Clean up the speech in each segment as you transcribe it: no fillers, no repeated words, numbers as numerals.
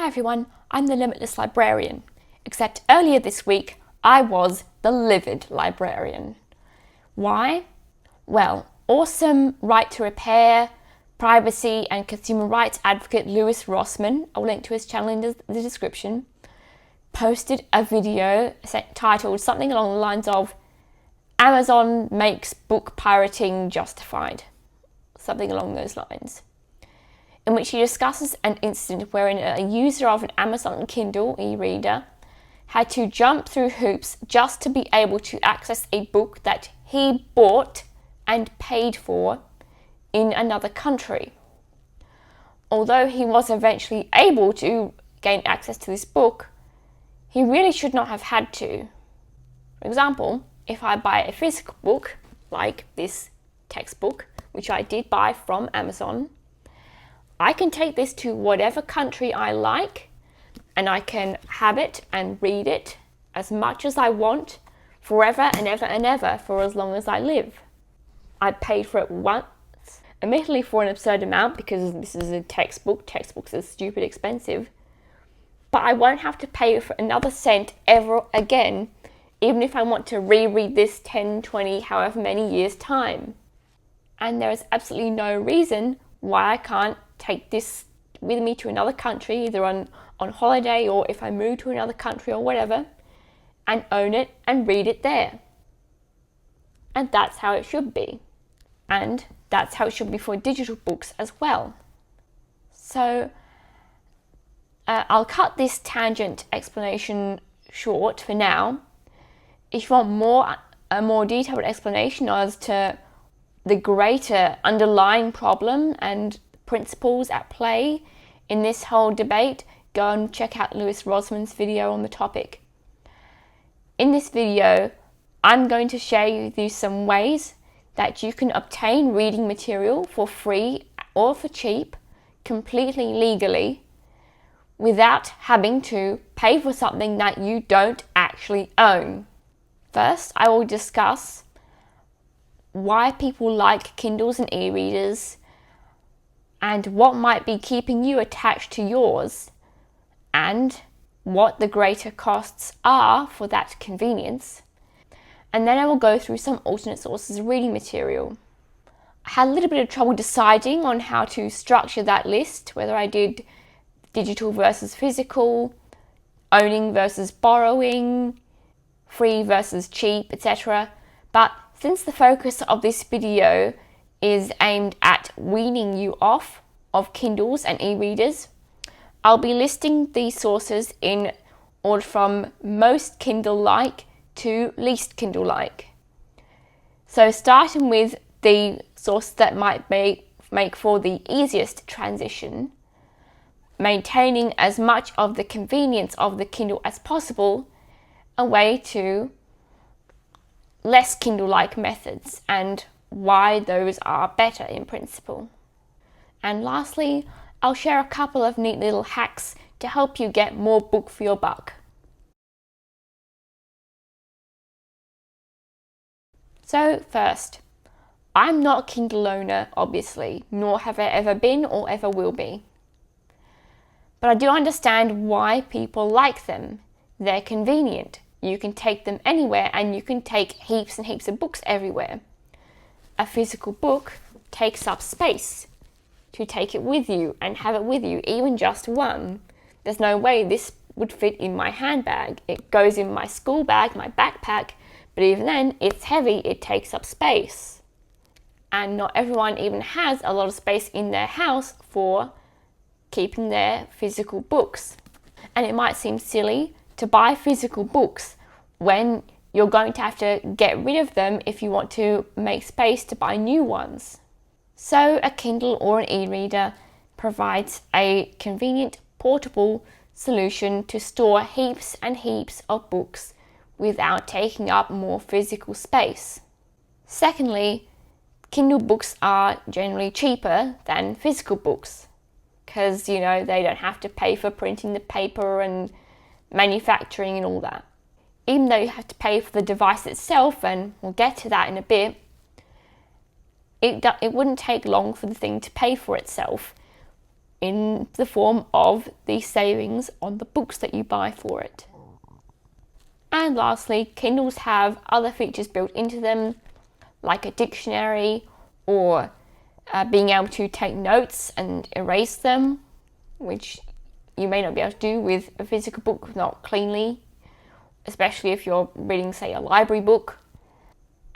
Hi everyone, I'm the Limitless librarian, except earlier this week I was the livid librarian. Why? Well, awesome right to repair, privacy and consumer rights advocate Louis Rossmann, I'll link to his channel in the description, posted a video titled something along the lines of Amazon makes book pirating justified, something along those lines, in which he discusses an incident wherein a user of an Amazon Kindle e-reader had to jump through hoops just to be able to access a book that he bought and paid for in another country. Although he was eventually able to gain access to this book, he really should not have had to. For example, if I buy a physical book, like this textbook, which I did buy from Amazon, I can take this to whatever country I like, and I can have it and read it as much as I want, forever and ever and ever, for as long as I live. I paid for it once, admittedly for an absurd amount because this is a textbook. Textbooks are stupid expensive. But I won't have to pay for another cent ever again, even if I want to reread this 10, 20, however many years' time. And there is absolutely no reason why I can't take this with me to another country, either on holiday or if I move to another country or whatever, and own it and read it there. And that's how it should be. And that's how it should be for digital books as well. So I'll cut this tangent explanation short for now. If you want a more detailed explanation as to the greater underlying problem and principles at play in this whole debate, go and check out Louis Rossmann's video on the topic. In this video, I'm going to share with you some ways that you can obtain reading material for free or for cheap, completely legally, without having to pay for something that you don't actually own. First, I will discuss why people like Kindles and e-readers and what might be keeping you attached to yours, and what the greater costs are for that convenience. And then I will go through some alternate sources of reading material. I had a little bit of trouble deciding on how to structure that list, whether I did digital versus physical, owning versus borrowing, free versus cheap, etc. But since the focus of this video is aimed at weaning you off of Kindles and e-readers, I'll be listing these sources in order from most Kindle-like to least Kindle-like. So starting with the source that might make for the easiest transition, maintaining as much of the convenience of the Kindle as possible, away to less Kindle-like methods and why those are better in principle. And lastly, I'll share a couple of neat little hacks to help you get more book for your buck. So first, I'm not a Kindle owner, obviously, nor have I ever been or ever will be. But I do understand why people like them. They're convenient. You can take them anywhere and you can take heaps and heaps of books everywhere. A physical book takes up space to take it with you and have it with you, even just one. There's no way this would fit in my handbag. It goes in my school bag, my backpack, but even then, it's heavy, it takes up space. And not everyone even has a lot of space in their house for keeping their physical books. And it might seem silly to buy physical books when you're going to have to get rid of them if you want to make space to buy new ones. So a Kindle or an e-reader provides a convenient, portable solution to store heaps and heaps of books without taking up more physical space. Secondly, Kindle books are generally cheaper than physical books because, they don't have to pay for printing the paper and manufacturing and all that. Even though you have to pay for the device itself, and we'll get to that in a bit, it wouldn't take long for the thing to pay for itself in the form of the savings on the books that you buy for it. And lastly, Kindles have other features built into them, like a dictionary or being able to take notes and erase them, which you may not be able to do with a physical book, not cleanly, especially if you're reading, say, a library book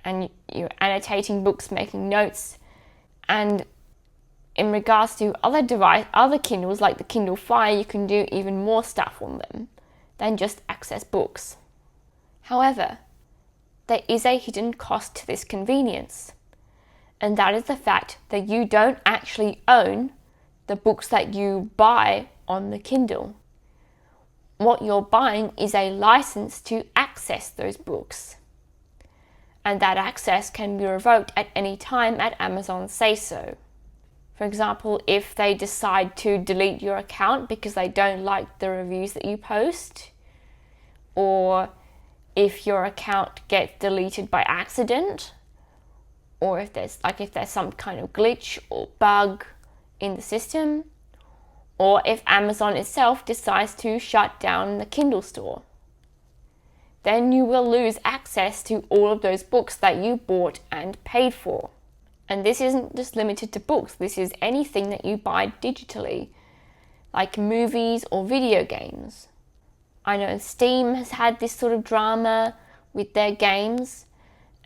and you're annotating books, making notes. And in regards to other Kindles, like the Kindle Fire, you can do even more stuff on them than just access books. However, there is a hidden cost to this convenience, and that is the fact that you don't actually own the books that you buy on the Kindle. What you're buying is a license to access those books, and that access can be revoked at any time at Amazon's say-so. For example, if they decide to delete your account because they don't like the reviews that you post, or if your account gets deleted by accident, or if there's some kind of glitch or bug in the system, or if Amazon itself decides to shut down the Kindle store, then you will lose access to all of those books that you bought and paid for. And this isn't just limited to books, this is anything that you buy digitally, like movies or video games. I know Steam has had this sort of drama with their games,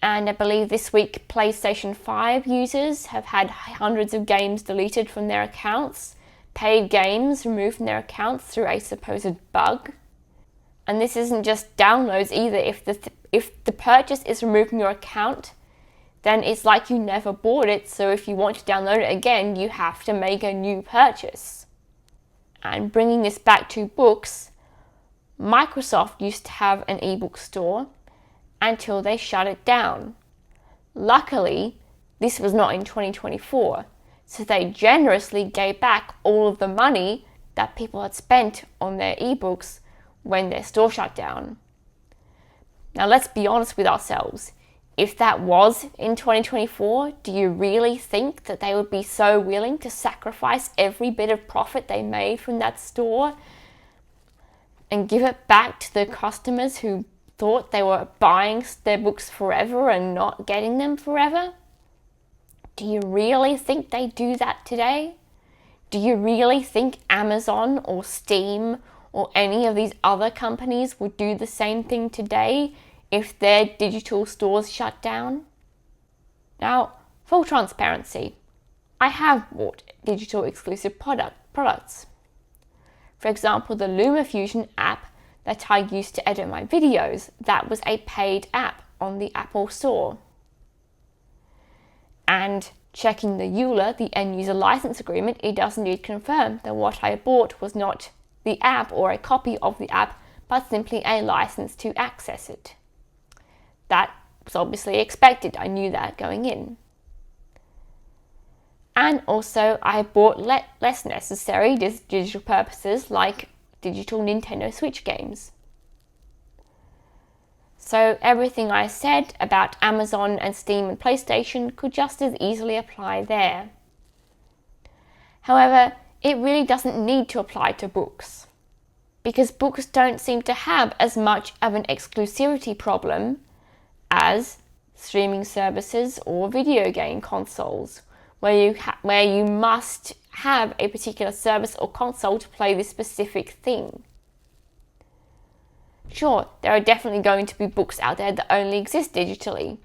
and I believe this week PlayStation 5 users have had hundreds of games deleted from their accounts, paid games removed from their accounts through a supposed bug. And this isn't just downloads either. If the purchase is removed from your account, then it's like you never bought it, so if you want to download it again, you have to make a new purchase. And bringing this back to books, Microsoft used to have an ebook store until they shut it down. Luckily, this was not in 2024, so they generously gave back all of the money that people had spent on their ebooks when their store shut down. Now let's be honest with ourselves. If that was in 2024, do you really think that they would be so willing to sacrifice every bit of profit they made from that store and give it back to the customers who thought they were buying their books forever and not getting them forever? Do you really think they do that today? Do you really think Amazon or Steam or any of these other companies would do the same thing today if their digital stores shut down? Now, full transparency, I have bought digital exclusive products. For example, the LumaFusion app that I used to edit my videos, that was a paid app on the Apple Store. And checking the EULA, the end user license agreement, it does indeed confirm that what I bought was not the app or a copy of the app, but simply a license to access it. That was obviously expected. I knew that going in. And also, I bought less necessary digital purposes like digital Nintendo Switch games. So everything I said about Amazon and Steam and PlayStation could just as easily apply there. However, it really doesn't need to apply to books, because books don't seem to have as much of an exclusivity problem as streaming services or video game consoles, where you must have a particular service or console to play this specific thing. Sure, there are definitely going to be books out there that only exist digitally,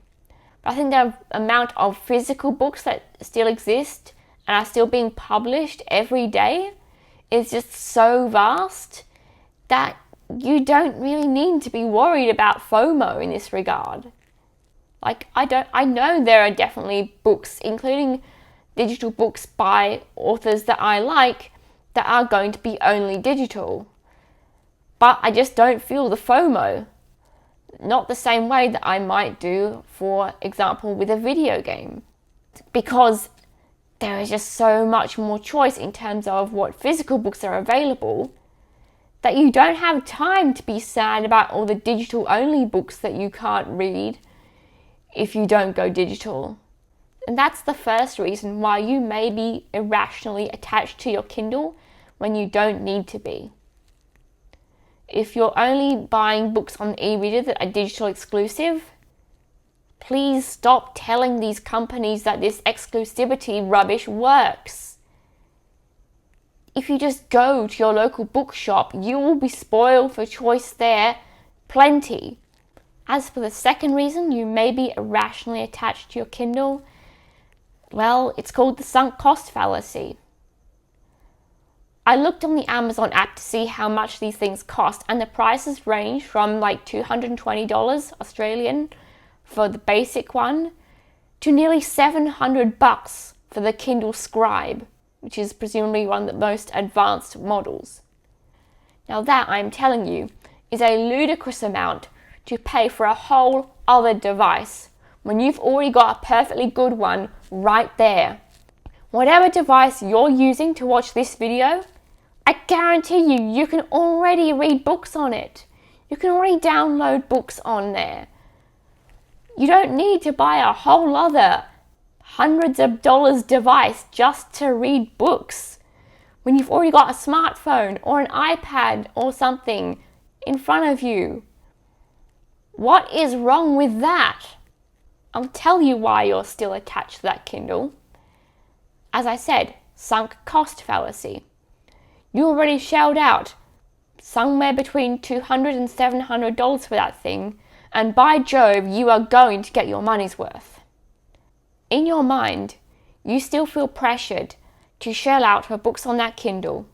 but I think the amount of physical books that still exist and are still being published every day is just so vast that you don't really need to be worried about FOMO in this regard. I know there are definitely books, including digital books by authors that I like, that are going to be only digital. But I just don't feel the FOMO. Not the same way that I might do, for example, with a video game. Because there is just so much more choice in terms of what physical books are available, that you don't have time to be sad about all the digital only books that you can't read if you don't go digital. And that's the first reason why you may be irrationally attached to your Kindle when you don't need to be. If you're only buying books on e-reader that are digital exclusive, please stop telling these companies that this exclusivity rubbish works. If you just go to your local bookshop, you will be spoiled for choice there plenty. As for the second reason you may be irrationally attached to your Kindle, well, it's called the sunk cost fallacy. I looked on the Amazon app to see how much these things cost, and the prices range from like $220 Australian for the basic one to nearly $700 for the Kindle Scribe, which is presumably one of the most advanced models. Now that, I'm telling you, is a ludicrous amount to pay for a whole other device when you've already got a perfectly good one right there. Whatever device you're using to watch this video, I guarantee you can already read books on it. You can already download books on there. You don't need to buy a whole other hundreds of dollars device just to read books when you've already got a smartphone or an iPad or something in front of you. What is wrong with that? I'll tell you why you're still attached to that Kindle. As I said, sunk cost fallacy. You already shelled out somewhere between $200 and $700 for that thing, and by Jove, you are going to get your money's worth. In your mind, you still feel pressured to shell out for books on that Kindle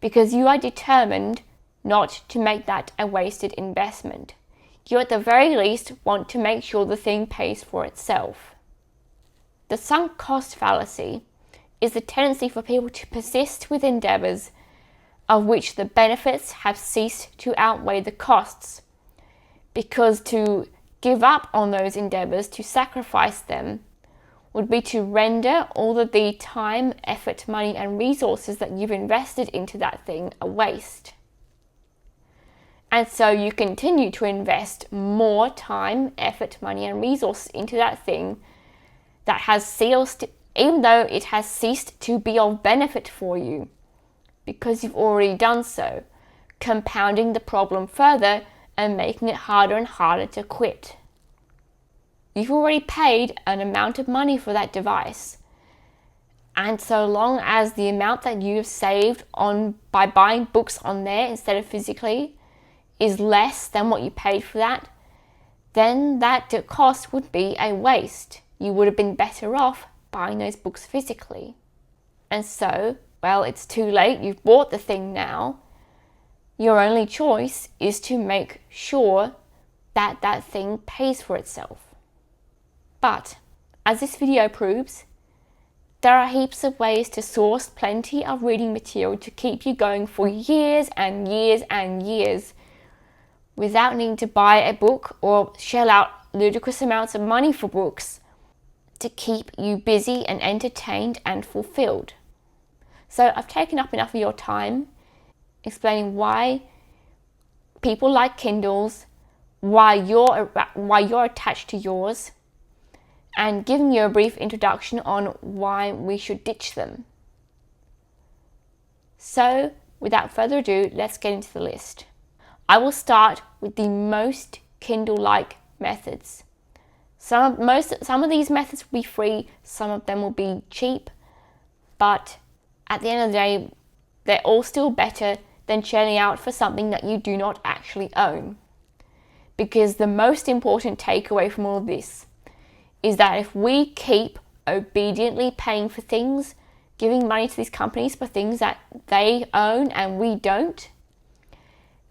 because you are determined not to make that a wasted investment. You at the very least want to make sure the thing pays for itself. The sunk cost fallacy is the tendency for people to persist with endeavours of which the benefits have ceased to outweigh the costs, because to give up on those endeavours, to sacrifice them, would be to render all of the time, effort, money and resources that you've invested into that thing a waste. And so you continue to invest more time, effort, money and resources into that thing that has ceased, even though it has ceased to be of benefit for you, because you've already done so, compounding the problem further and making it harder and harder to quit. You've already paid an amount of money for that device, and so long as the amount that you have saved on by buying books on there instead of physically is less than what you paid for that, then that cost would be a waste. You would have been better off buying those books physically. And so, well, it's too late, you've bought the thing now. Your only choice is to make sure that that thing pays for itself. But, as this video proves, there are heaps of ways to source plenty of reading material to keep you going for years and years and years without needing to buy a book or shell out ludicrous amounts of money for books to keep you busy and entertained and fulfilled. So I've taken up enough of your time explaining why people like Kindles, why you're attached to yours, and giving you a brief introduction on why we should ditch them. So, without further ado, let's get into the list. I will start with the most Kindle-like methods. Some of these methods will be free, some of them will be cheap, but at the end of the day, they're all still better than shelling out for something that you do not actually own. Because the most important takeaway from all of this is that if we keep obediently paying for things, giving money to these companies for things that they own and we don't,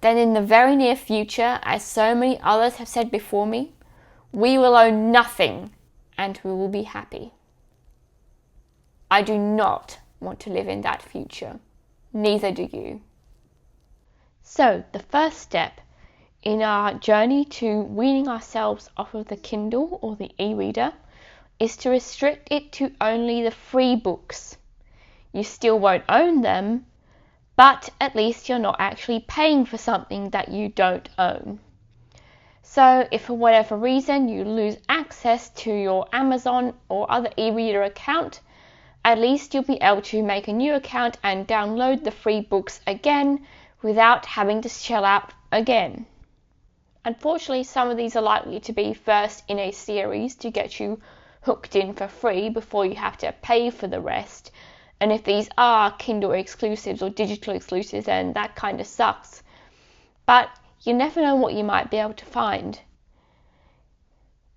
then in the very near future, as so many others have said before me, we will own nothing and we will be happy. I do not want to live in that future. Neither do you. So, the first step in our journey to weaning ourselves off of the Kindle or the e-reader is to restrict it to only the free books. You still won't own them, but at least you're not actually paying for something that you don't own. So if for whatever reason you lose access to your Amazon or other e-reader account, at least you'll be able to make a new account and download the free books again without having to shell out again. Unfortunately, some of these are likely to be first in a series to get you hooked in for free before you have to pay for the rest. And if these are Kindle exclusives or digital exclusives, then that kind of sucks. But you never know what you might be able to find.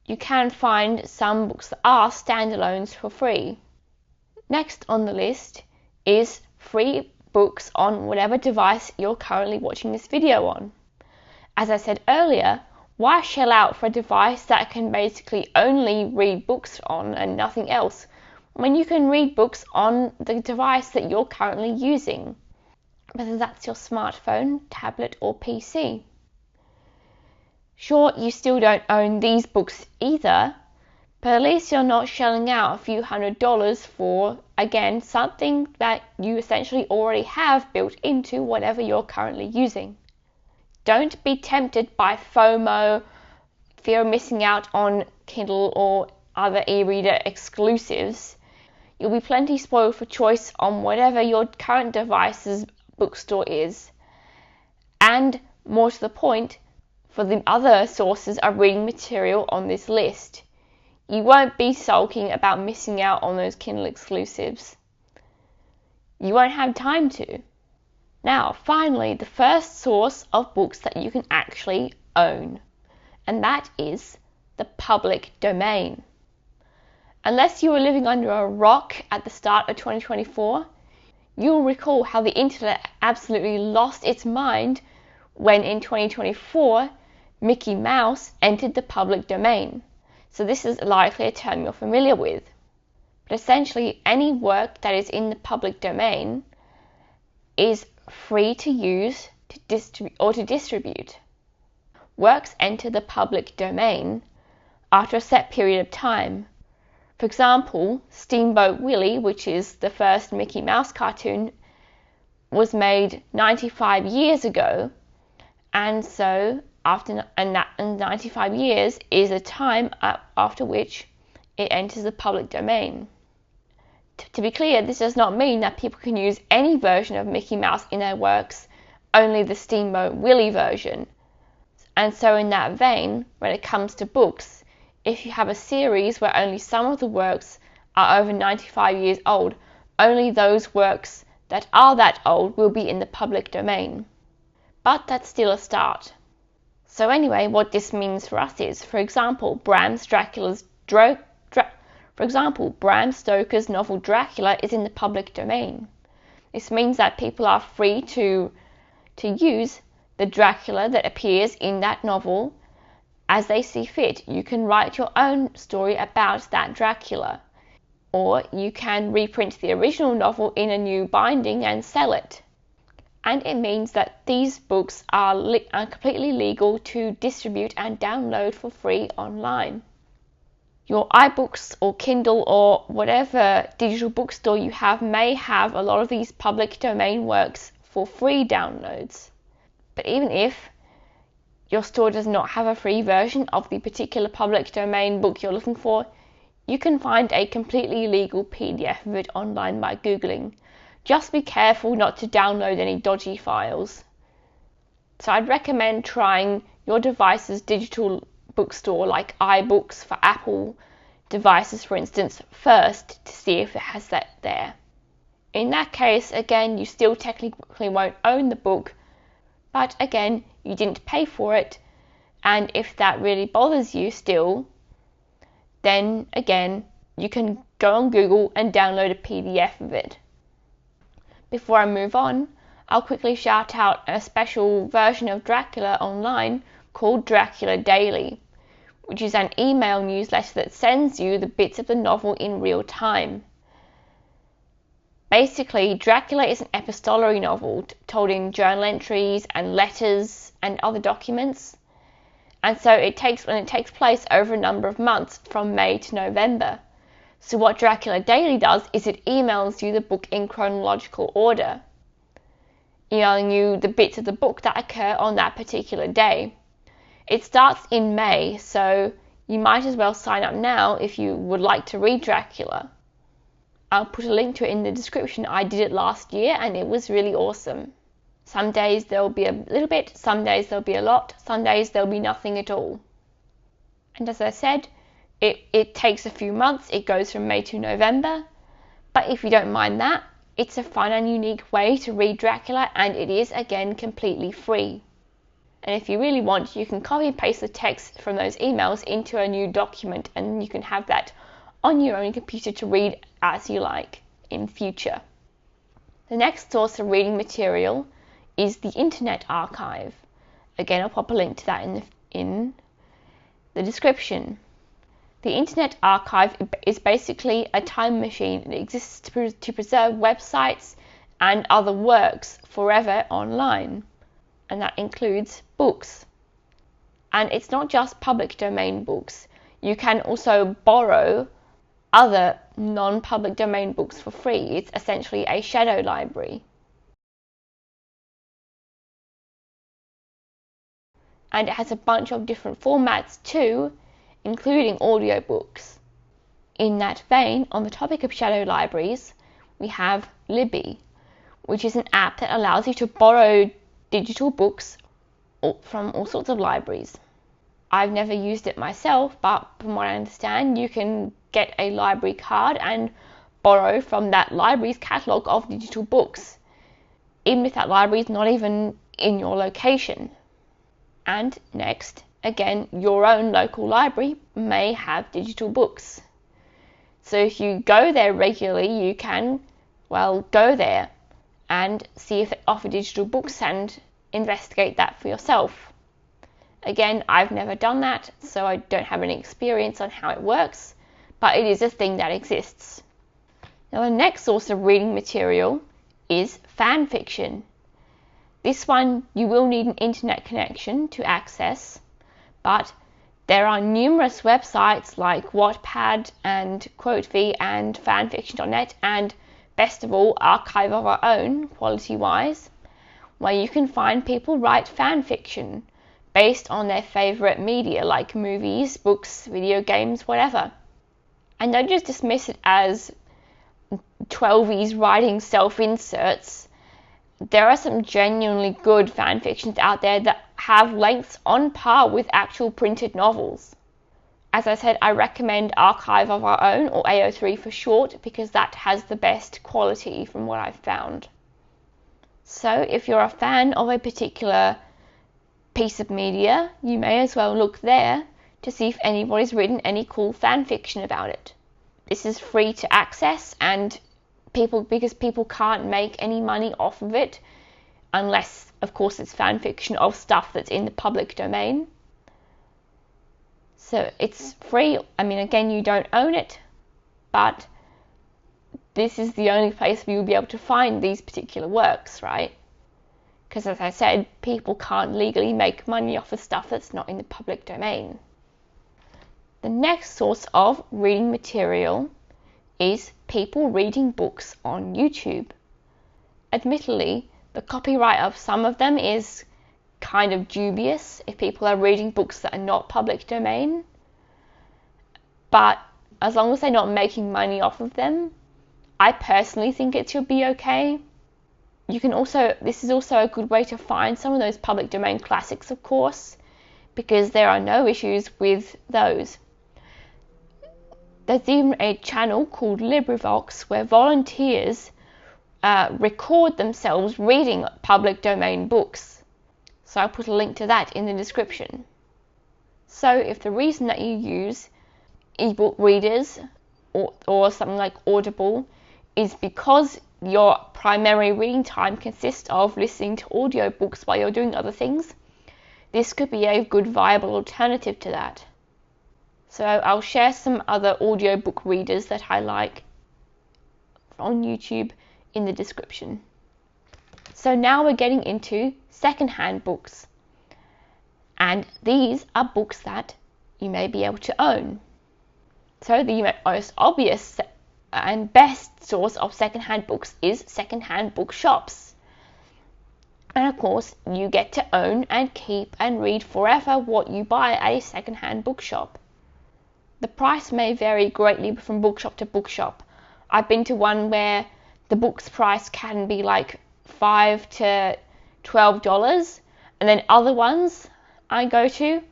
You can find some books that are standalones for free. Next on the list is free books on whatever device you're currently watching this video on. As I said earlier, why shell out for a device that can basically only read books on and nothing else, when you can read books on the device that you're currently using, whether that's your smartphone, tablet, or PC. Sure, you still don't own these books either, but at least you're not shelling out a few $100s for, again, something that you essentially already have built into whatever you're currently using. Don't be tempted by FOMO, fear of missing out on Kindle or other e-reader exclusives. You'll be plenty spoiled for choice on whatever your current device's bookstore is. And more to the point, for the other sources of reading material on this list. You won't be sulking about missing out on those Kindle exclusives. You won't have time to. Now, finally, the first source of books that you can actually own, and that is the public domain. Unless you were living under a rock at the start of 2024, you'll recall how the internet absolutely lost its mind when in 2024, Mickey Mouse entered the public domain. So this is likely a term you're familiar with. But essentially, any work that is in the public domain is free to use to distribute. Works enter the public domain after a set period of time. For example, Steamboat Willie, which is the first Mickey Mouse cartoon, was made 95 years ago, and so after 95 years is a time after which it enters the public domain. To be clear, this does not mean that people can use any version of Mickey Mouse in their works, only the Steamboat Willie version. And so in that vein, when it comes to books, if you have a series where only some of the works are over 95 years old, only those works that are that old will be in the public domain. But that's still a start. So anyway, what this means for us is, for example, Bram Stoker's novel Dracula is in the public domain. This means that people are free to use the Dracula that appears in that novel as they see fit. You can write your own story about that Dracula, or you can reprint the original novel in a new binding and sell it. And it means that these books are completely legal to distribute and download for free online. Your iBooks or Kindle or whatever digital bookstore you have may have a lot of these public domain works for free downloads. But even if your store does not have a free version of the particular public domain book you're looking for, you can find a completely legal PDF of it online by Googling. Just be careful not to download any dodgy files. So I'd recommend trying your device's digital bookstore like iBooks for Apple devices, for instance, first to see if it has that there. In that case, again, you still technically won't own the book, but again, you didn't pay for it, and if that really bothers you still, then again, you can go on Google and download a PDF of it. Before I move on, I'll quickly shout out a special version of Dracula online called Dracula Daily, which is an email newsletter that sends you the bits of the novel in real time. Basically, Dracula is an epistolary novel told in journal entries and letters and other documents, and so it takes place over a number of months from May to November. So what Dracula Daily does is it emails you the book in chronological order, emailing you the bits of the book that occur on that particular day. It starts in May, so you might as well sign up now if you would like to read Dracula. I'll put a link to it in the description. I did it last year and it was really awesome. Some days there'll be a little bit, some days there'll be a lot, some days there'll be nothing at all. And as I said, it takes a few months. It goes from May to November. But if you don't mind that, it's a fun and unique way to read Dracula, and it is, again, completely free. And if you really want, you can copy and paste the text from those emails into a new document, and you can have that on your own computer to read as you like in future. The next source of reading material is the Internet Archive. Again, I'll pop a link to that in the description. The Internet Archive is basically a time machine. It exists to preserve websites and other works forever online, and that includes books. And it's not just public domain books. You can also borrow other non-public domain books for free. It's essentially a shadow library. And it has a bunch of different formats too, including audiobooks. In that vein, on the topic of shadow libraries, we have Libby, which is an app that allows you to borrow digital books from all sorts of libraries. I've never used it myself, but from what I understand, you can get a library card and borrow from that library's catalogue of digital books, even if that library is not even in your location. And next, again, your own local library may have digital books. So if you go there regularly, you can, go there and see if they offer digital books and investigate that for yourself. Again, I've never done that, so I don't have any experience on how it works, but it is a thing that exists. Now, the next source of reading material is fan fiction. This one you will need an internet connection to access, but there are numerous websites like Wattpad and Quotevie and fanfiction.net, and best of all, Archive of Our Own, quality-wise, where you can find people write fan fiction based on their favourite media like movies, books, video games, whatever. And don't just dismiss it as 12ies writing self-inserts. There are some genuinely good fan fictions out there that have lengths on par with actual printed novels. As I said, I recommend Archive of Our Own, or AO3 for short, because that has the best quality from what I've found. So if you're a fan of a particular piece of media, you may as well look there to see if anybody's written any cool fan fiction about it. This is free to access, and because people can't make any money off of it unless, of course, it's fan fiction of stuff that's in the public domain. So it's free. I mean, again, you don't own it, but this is the only place where you'll be able to find these particular works, right? Because as I said, people can't legally make money off of stuff that's not in the public domain. The next source of reading material is people reading books on YouTube. Admittedly, the copyright of some of them is kind of dubious if people are reading books that are not public domain, but as long as they're not making money off of them, I personally think it should be okay. This is also a good way to find some of those public domain classics, of course, because there are no issues with those. There's even a channel called LibriVox where volunteers record themselves reading public domain books. So I'll put a link to that in the description. So if the reason that you use ebook readers or something like Audible is because your primary reading time consists of listening to audiobooks while you're doing other things, this could be a good viable alternative to that. So I'll share some other audiobook readers that I like on YouTube in the description. So now we're getting into secondhand books. And these are books that you may be able to own. So the most obvious and best source of secondhand books is secondhand bookshops. And of course, you get to own and keep and read forever what you buy at a second-hand bookshop. The price may vary greatly from bookshop to bookshop. I've been to one where the book's price can be like $5 to $12, and then other ones I go to,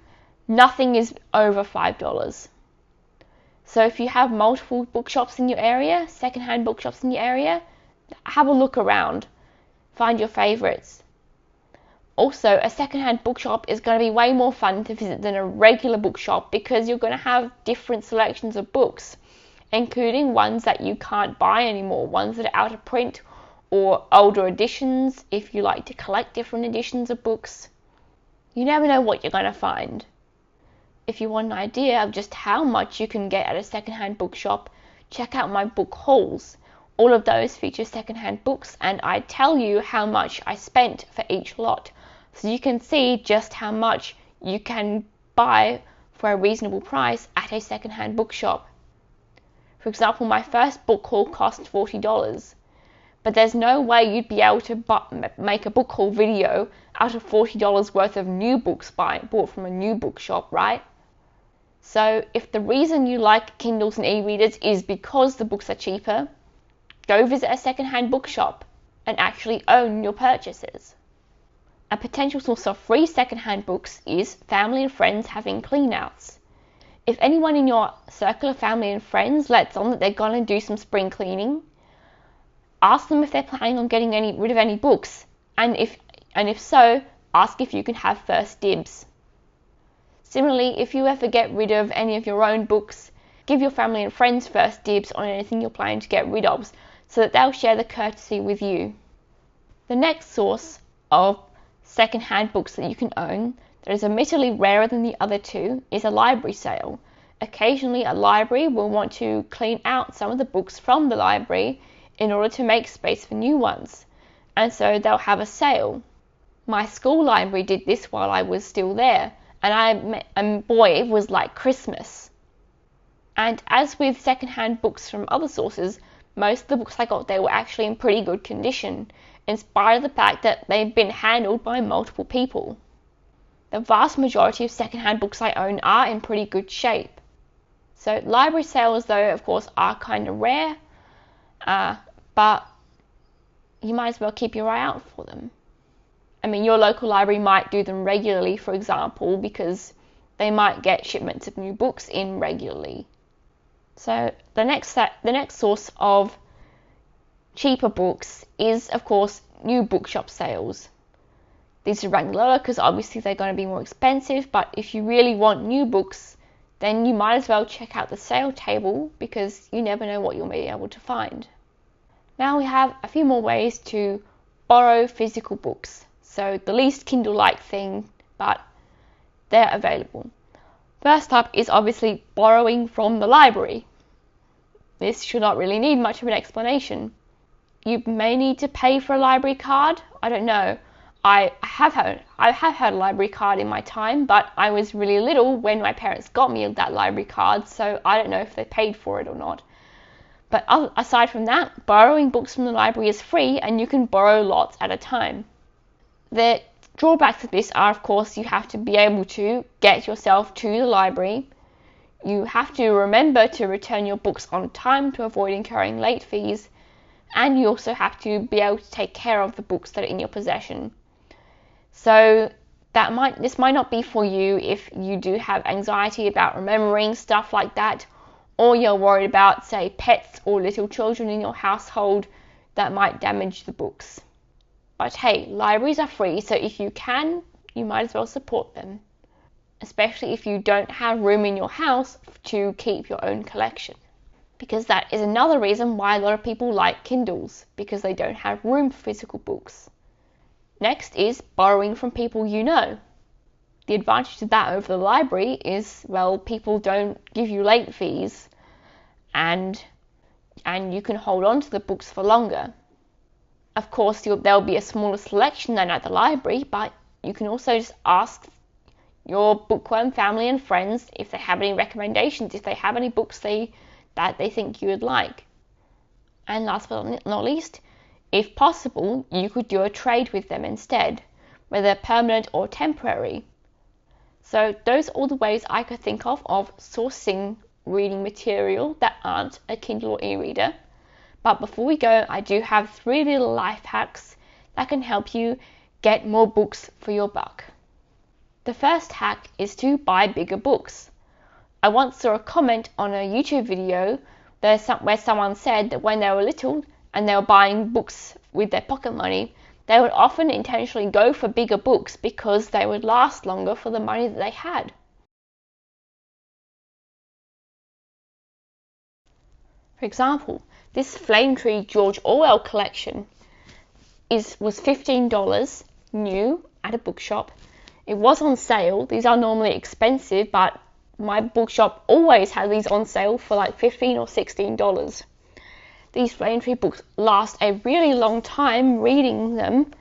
nothing is over $5. So if you have multiple bookshops in your area, second-hand bookshops in your area, have a look around, find your favorites. Also, a second-hand bookshop is going to be way more fun to visit than a regular bookshop because you're going to have different selections of books, including ones that you can't buy anymore, ones that are out of print or older editions if you like to collect different editions of books. You never know what you're going to find. If you want an idea of just how much you can get at a second-hand bookshop, check out my book hauls. All of those feature second-hand books, and I tell you how much I spent for each lot, so you can see just how much you can buy for a reasonable price at a second-hand bookshop. For example, my first book haul cost $40, but there's no way you'd be able to make a book haul video out of $40 worth of new books bought from a new bookshop, right? So if the reason you like Kindles and e-readers is because the books are cheaper, go visit a second-hand bookshop and actually own your purchases. A potential source of free second-hand books is family and friends having clean-outs. If anyone in your circle of family and friends lets on that they're going to do some spring cleaning, ask them if they're planning on getting rid of any books, and if so, ask if you can have first dibs. Similarly, if you ever get rid of any of your own books, give your family and friends first dibs on anything you're planning to get rid of, so that they'll share the courtesy with you. The next source of second-hand books that you can own, that is admittedly rarer than the other two, is a library sale. Occasionally, a library will want to clean out some of the books from the library in order to make space for new ones, and so they'll have a sale. My school library did this while I was still there, and boy, it was like Christmas. And as with second-hand books from other sources, most of the books I got there were actually in pretty good condition, in spite of the fact that they've been handled by multiple people. The vast majority of second-hand books I own are in pretty good shape. So library sales, though, of course, are kind of rare, but you might as well keep your eye out for them. I mean, your local library might do them regularly, for example, because they might get shipments of new books in regularly. So the next source of cheaper books is, of course, new bookshop sales. These are ranked lower because obviously they're going to be more expensive, but if you really want new books, then you might as well check out the sale table because you never know what you'll be able to find. Now we have a few more ways to borrow physical books. So the least Kindle-like thing, but they're available. First up is obviously borrowing from the library. This should not really need much of an explanation. You may need to pay for a library card. I don't know. I have had a library card in my time, but I was really little when my parents got me that library card, so I don't know if they paid for it or not. But aside from that, borrowing books from the library is free, and you can borrow lots at a time. The drawbacks of this are, of course, you have to be able to get yourself to the library. You have to remember to return your books on time to avoid incurring late fees, and you also have to be able to take care of the books that are in your possession. So this might not be for you if you do have anxiety about remembering stuff like that, or you're worried about, say, pets or little children in your household that might damage the books. But hey, libraries are free, so if you can, you might as well support them, especially if you don't have room in your house to keep your own collection. Because that is another reason why a lot of people like Kindles, because they don't have room for physical books. Next is borrowing from people you know. The advantage to that over the library is, well, people don't give you late fees, and you can hold on to the books for longer. Of course, there'll be a smaller selection than at the library, but you can also just ask your bookworm family and friends if they have any recommendations, if they have any books that they think you would like. And last but not least, If possible, you could do a trade with them instead, whether permanent or temporary. So those are all the ways I could think of sourcing reading material that aren't a Kindle or e-reader. But before we go, I do have 3 little life hacks that can help you get more books for your buck. The first hack is to buy bigger books. I once saw a comment on a YouTube video where someone said that when they were little and they were buying books with their pocket money, they would often intentionally go for bigger books because they would last longer for the money that they had. For example, this Flame Tree George Orwell collection was $15 new at a bookshop. It was on sale. These are normally expensive, but my bookshop always had these on sale for like $15 or $16. These Flame Tree books last a really long time reading them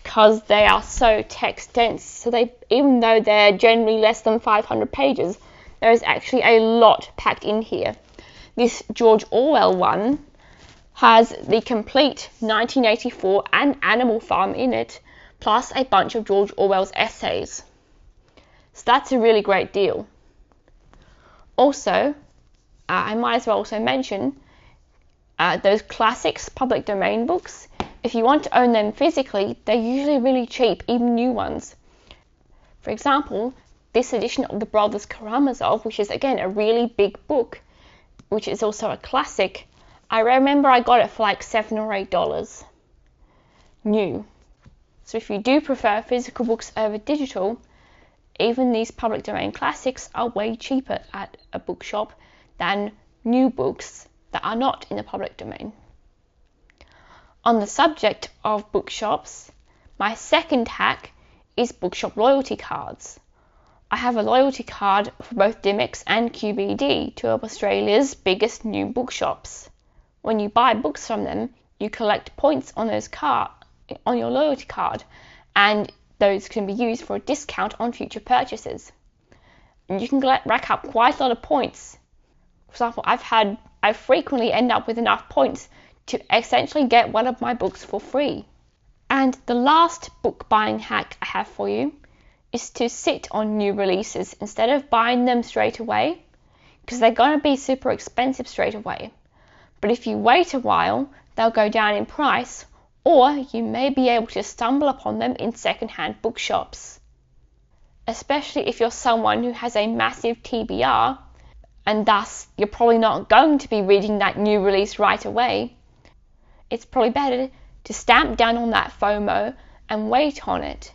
because they are so text dense. So even though they're generally less than 500 pages, there is actually a lot packed in here. This George Orwell one has the complete 1984 and Animal Farm in it, plus a bunch of George Orwell's essays. So that's a really great deal. Also, I might as well also mention those classics public domain books. If you want to own them physically, they're usually really cheap, even new ones. For example, this edition of the Brothers Karamazov, which is again a really big book, which is also a classic, I remember I got it for like $7 or $8 new. So if you do prefer physical books over digital, even these public domain classics are way cheaper at a bookshop than new books that are not in the public domain. On the subject of bookshops, my second hack is bookshop loyalty cards. I have a loyalty card for both Dymocks and QBD, two of Australia's biggest new bookshops. When you buy books from them, you collect points on on your loyalty card, and those can be used for a discount on future purchases. And you can rack up quite a lot of points. For example, I frequently end up with enough points to essentially get one of my books for free. And the last book buying hack I have for you is to sit on new releases instead of buying them straight away, because they're going to be super expensive straight away. But if you wait a while, they'll go down in price, or you may be able to stumble upon them in second-hand bookshops. Especially if you're someone who has a massive TBR, and thus you're probably not going to be reading that new release right away. It's probably better to stamp down on that FOMO and wait on it.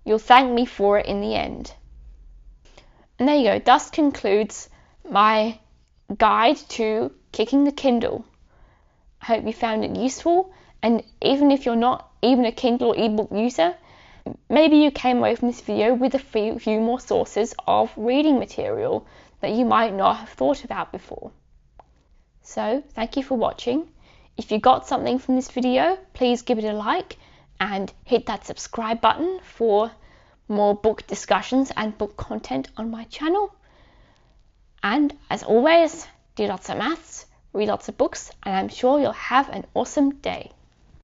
You'll thank me for it in the end. And there you go, thus concludes my guide to kicking the Kindle. I hope you found it useful, and even if you're not even a Kindle or ebook user, maybe you came away from this video with a few more sources of reading material that you might not have thought about before. So, thank you for watching. If you got something from this video, please give it a like and hit that subscribe button for more book discussions and book content on my channel. And as always, do lots of maths, read lots of books, and I'm sure you'll have an awesome day.